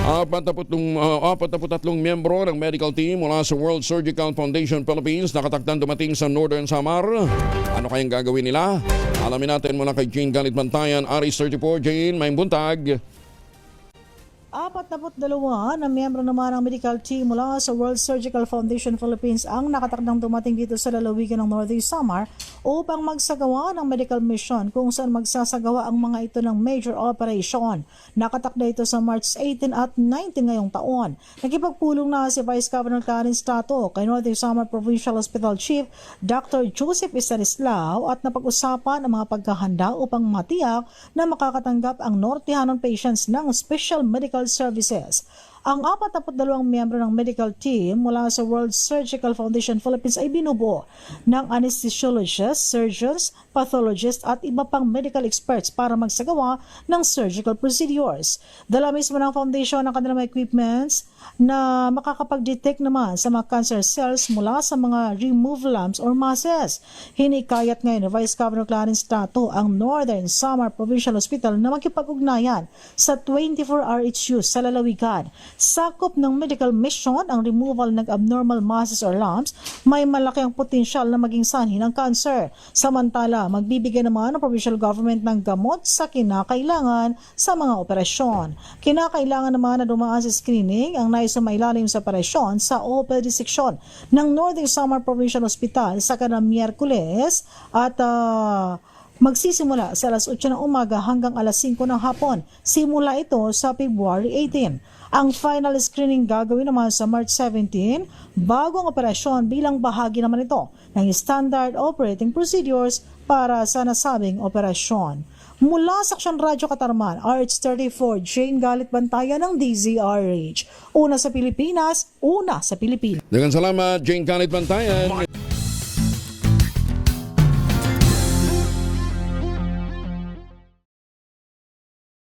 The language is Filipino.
43 miyembro ng medical team mula sa World Surgical Foundation Philippines nakatakdang dumating sa Northern Samar. Ano kayang gagawin nila? Alamin natin mula kay Jane Galit-Bantayan, Aris 34. Jane, may buntag. 42 na miyembro naman ng medical team mula sa World Surgical Foundation Philippines ang nakatakdang dumating dito sa lalawigan ng Northern Samar upang magsagawa ng medical mission kung saan magsasagawa ang mga ito ng major operation. Nakatakda ito sa March 18 at 19 ngayong taon. Nakipagpulong na si Vice Governor Clarence Tato kay Northern Samar Provincial Hospital Chief Dr. Joseph Estanislao at napag-usapan ang mga paghahanda upang matiyak na makakatanggap ang Nortehanon patients ng special medical services. Ang 42 miyembro ng medical team mula sa World Surgical Foundation Philippines ay binubuo ng anesthesiologists, surgeons, pathologists at iba pang medical experts para magsagawa ng surgical procedures. Dala mismo ng foundation ng kanilang equipments na makakapag-detect naman sa mga cancer cells mula sa mga remove lumps or masses. Hinikayat ngayon ni Vice Governor Clarence Tato ang Northern Samar Provincial Hospital na magkipag-ugnayan sa 24 RHUs sa lalawigan. Sakop ng medical mission ang removal ng abnormal masses or lumps, may malaki ang potensyal na maging sanhi ng cancer. Samantala, magbibigay naman ang provincial government ng gamot sa kinakailangan sa mga operasyon. Kinakailangan naman na dumaan sa screening ang naisumailalim sa operasyon sa OPD section ng Northern Samar Provincial Hospital sa kanang Miyerkules at magsisimula sa alas 8 ng umaga hanggang alas 5 ng hapon. Simula ito sa February 18. Ang final screening gagawin naman sa March 17, bagong operasyon bilang bahagi naman ito ng standard operating procedures para sa nasabing operasyon. Mula sa Aksyon Radyo Katarman, RH34, Jane Galit-Bantayan ng DZRH. Una sa Pilipinas, una sa Pilipinas. Daghang salamat, Jane Galit-Bantayan.